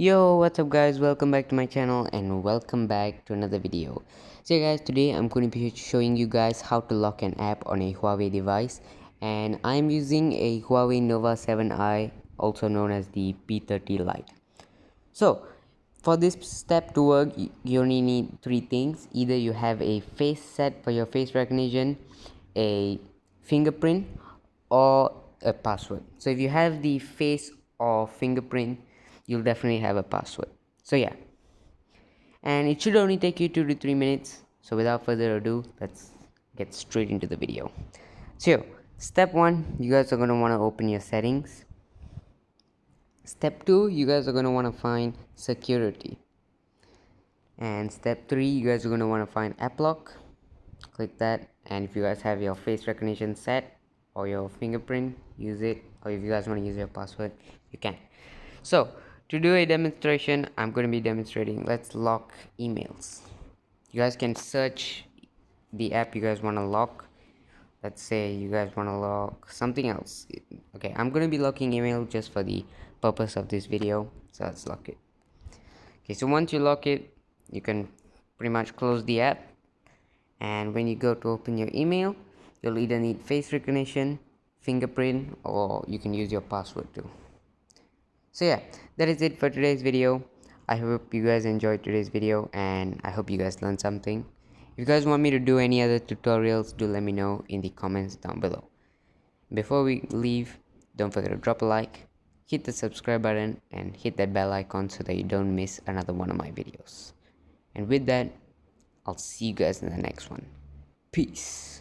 Yo, what's up guys, welcome back to my channel and welcome back to another video. So guys, today I'm going to be showing you guys how to lock an app on a Huawei device, and I'm using a Huawei Nova 7i, also known as the P30 Lite. So for this step to work, you only need three things. Either you have a face set for your face recognition, a fingerprint, or a password. So if you have the face or fingerprint, you'll definitely have a password. So yeah, and it should only take you 2 to 3 minutes. So without further ado, let's get straight into the video. So step 1, you guys are going to want to open your settings. Step 2, you guys are going to want to find security. And step 3, you guys are going to want to find app lock. Click that, and if you guys have your face recognition set or your fingerprint, use it, or if you guys want to use your password, you can. So to do a demonstration, I'm going to be demonstrating. Let's lock emails. You guys can search the app you guys want to lock. Let's say you guys want to lock something else. Okay, I'm going to be locking email just for the purpose of this video, so let's lock it. Okay, so once you lock it, you can pretty much close the app, and when you go to open your email, you'll either need face recognition, fingerprint, or you can use your password too. So yeah, that is it for today's video. I hope you guys enjoyed today's video, and I hope you guys learned something. If you guys want me to do any other tutorials, do let me know in the comments down below. Before we leave, don't forget to drop a like, hit the subscribe button, and hit that bell icon so that you don't miss another one of my videos. And with that, I'll see you guys in the next one. Peace.